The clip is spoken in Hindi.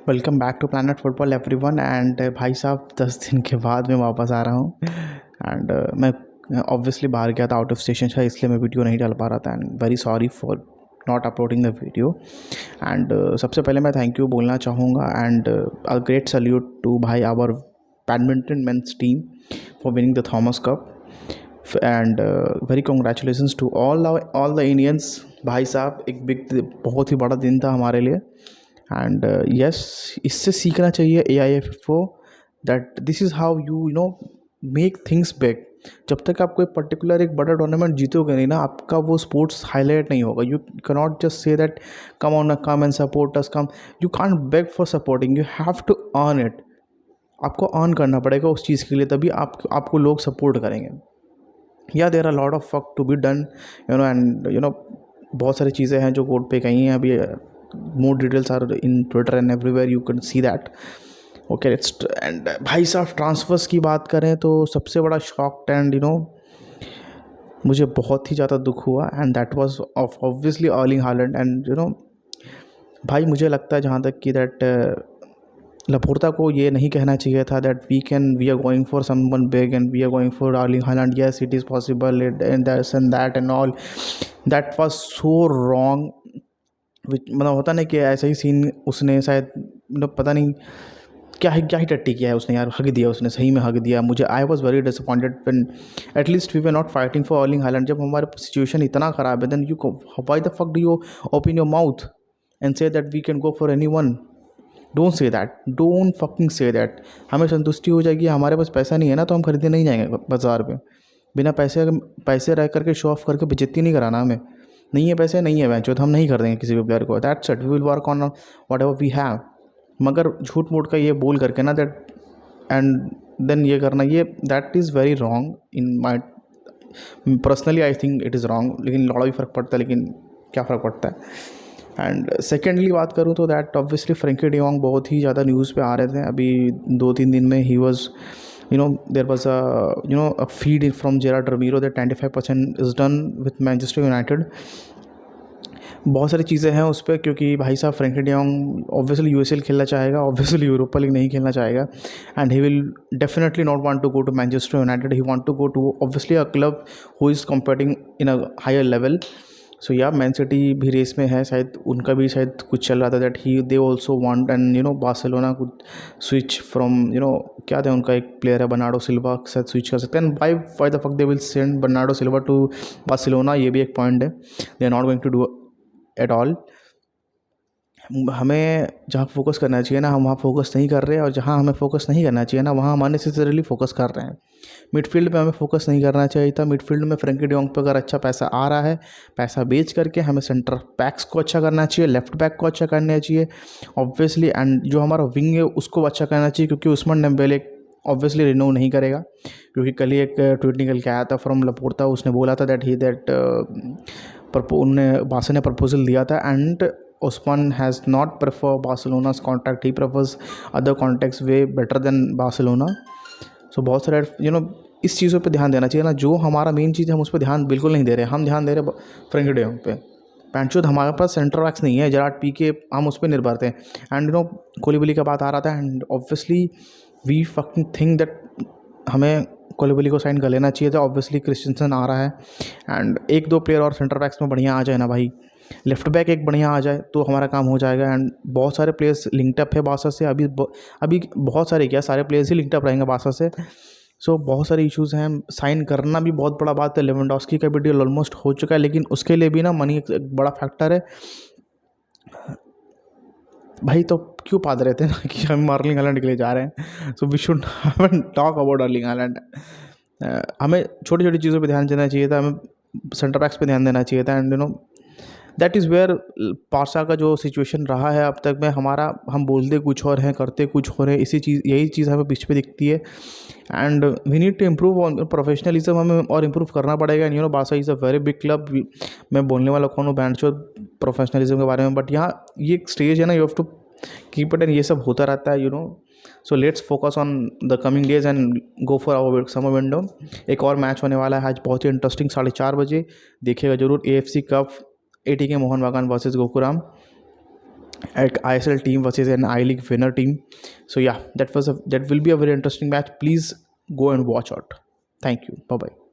Welcome back to planet football everyone and भाई साहब 10 दिन के बाद मैं वापस आ रहा हूँ एंड मैं ऑब्वियसली बाहर गया था, आउट ऑफ स्टेशन था, इसलिए मैं वीडियो नहीं डाल पा रहा था and very sorry for not uploading the video. And सबसे पहले मैं थैंक यू बोलना चाहूँगा and a great salute to भाई our badminton men's team for winning the Thomas cup and very congratulations to all the Indians. भाई साहब एक बहुत ही बड़ा दिन था हमारे लिए एंड यस, इससे सीखना चाहिए AIF को that this is how you know make things big. जब तक आप कोई पर्टिकुलर एक बड़ा टूर्नामेंट जीतोगे नहीं ना, आपका वो स्पोर्ट्स हाईलाइट नहीं होगा। You cannot just say that come on come and support us come. You can't beg for supporting, you have to earn it. आपको अर्न करना पड़ेगा उस चीज़ के लिए, तभी आपको लोग सपोर्ट करेंगे। या there are lot of work to be done, and बहुत सारी चीज़ें हैं जो कोर्ट पे कही हैं अभी। More details are in Twitter and everywhere, you can see that. Okay let's end भाई साहब ट्रांसफर्स की बात करें तो सबसे बड़ा शॉक एंड मुझे बहुत ही ज़्यादा दुख हुआ and that was of obviously Erling Haaland. And भाई मुझे लगता है जहाँ तक कि दैट लपोर्ता को ये नहीं कहना चाहिए था that we are going for someone big and we are going for Erling Haaland. Yes it is possible and this and that and all, that was so wrong. मतलब होता नहीं कि ऐसा ही सीन उसने शायद पता नहीं क्या ही टट्टी किया है उसने यार, हक दिया उसने, सही में हक दिया मुझे। I was very disappointed when at least we were not fighting for Erling Haaland. जब हमारा सिचुएशन इतना ख़राब है then you why the fuck do you open your mouth and say that we can go for anyone. Don't say that, don't fucking say that. हमें संतुष्टि हो जाएगी, हमारे पास पैसा नहीं है ना तो हम खरीदने नहीं जाएंगे बाज़ार में। बिना पैसे रह करके शो ऑफ करके बेइज्जती नहीं कराना हमें। नहीं है पैसे, नहीं है मैच, तो हम नहीं कर देंगे किसी भी प्लेयर को। That's it, we will work on whatever we have. मगर झूठ मूठ का ये बोल करके ना दैट एंड देन ये करना, ये that is very wrong in my personally. I think it is wrong, लेकिन लड़ा भी फ़र्क पड़ता है, लेकिन क्या फ़र्क पड़ता है। एंड सेकेंडली बात करूँ तो दैट ऑब्वियसली फ्रेंकी डियोंग बहुत ही ज़्यादा न्यूज़ पे आ रहे थे अभी 2-3 दिन में। He was there was a feed from Gerard Ramiro that 95% is done with Manchester United। बहुत सारी चीज़ें हैं उस पर, क्योंकि भाई साहब फ्रैंकी डियोंग ऑब्वियसली USL खेलना चाहेगा, ऑब्वियसली यूरोपा लीग नहीं खेलना चाहेगा and he will definitely not want to go to Manchester United. He want to go to obviously a club who is competing in a higher level. So या मैन सिटी भी रेस में है, शायद उनका भी शायद कुछ चल रहा था that he they also want and Barcelona could switch from क्या था उनका एक प्लेयर है बर्नार्डो सिल्वा के साथ स्विच कर सकते हैं। Why the fuck they will send Bernardo Silva to Barcelona, ये भी एक पॉइंट है। They are not going to do at all. हमें जहाँ फोकस करना चाहिए ना हम वहाँ फोकस नहीं कर रहे हैं, और जहाँ हमें फोकस नहीं करना चाहिए ना वहाँ हम अननेसेसरीली फोकस कर रहे हैं। मिडफील्ड पे हमें फोकस नहीं करना चाहिए था। मिडफील्ड में फ्रैंकी डियोंग पे अगर अच्छा पैसा आ रहा है, पैसा बेच करके हमें सेंटर बैक्स को अच्छा करना चाहिए, लेफ्ट बैक को अच्छा करना चाहिए ऑब्वियसली, एंड जो हमारा विंग है उसको अच्छा करना चाहिए, क्योंकि उस्मान डेम्बेले ऑब्वियसली रिन्यू नहीं करेगा। क्योंकि कल ही एक ट्वीट निकल के आया था फ्रॉम लपोर्ता, उसने बोला था दैट उन्होंने बासा ने प्रपोजल दिया था and Usman has not prefer Barcelona's contract. He prefers other contacts way better than Barcelona. So बहुत सारे इस चीज़ों पे ध्यान देना चाहिए ना। जो हमारा मेन चीज़ है हम उस पर ध्यान बिल्कुल नहीं दे रहे। हम ध्यान दे रहे फ्रैंकी डियोंग पे। पैंचोद हमारे पास सेंटर बैक्स नहीं है, जेरार्ड पीके हम उस पर निर्भर थे एंड कोलिबली का बात आ रहा था and obviously we fucking think that हमें कोलिबली को साइन कर लेना चाहिए था। ऑब्वियसली क्रिस्टेंसन आ रहा है एंड एक दो प्लेयर और सेंटर बैक्स में बढ़िया आ जाए ना भाई, लेफ्ट बैक एक बढ़िया आ जाए तो हमारा काम हो जाएगा। एंड बहुत सारे प्लेयर्स लिंकअप है बासा से, अभी बहुत सारे क्या सारे प्लेयर्स ही लिंकअप रहेंगे बासा से। सो बहुत सारे इश्यूज़ हैं, साइन करना भी बहुत बड़ा बात है। लेवेंडोस्की का भी डील ऑलमोस्ट हो चुका है, लेकिन उसके लिए भी ना मनी एक बड़ा फैक्टर है भाई। तो क्यों पाद रहे थे ना कि हम अर्लिंग हालैंड के लिए जा रहे हैं। So we should talk about Erling Haaland. हमें छोटी छोटी चीज़ों पे ध्यान देना चाहिए था, हमें सेंटर बैक्स पे ध्यान देना चाहिए था and that is where Parsa का जो सिचुएशन रहा है अब तक में हमारा, हम बोलते कुछ और हैं करते कुछ और हैं। यही चीज़ हमें पिच पे दिखती है and we need to improve on professionalism. हमें और इम्प्रूव करना पड़ेगा। एंड बासा is a very big club. मैं बोलने वाला कौन हूँ बैंड शो प्रोफेशनलिज्म के बारे में, बट यहाँ ये एक स्टेज है ना, you have to keep it and ये सब होता रहता है so let's focus on the coming days and go for our summer window. एक और मैच होने वाला है आज बहुत ही इंटरेस्टिंग, 4:30 बजे देखिएगा जरूर। AFC कप ATK मोहन बागान versus गोकुराम। at ISL team versus an I League winner team. So yeah, that will be a very interesting match. Please go and watch out. Thank you. Bye bye.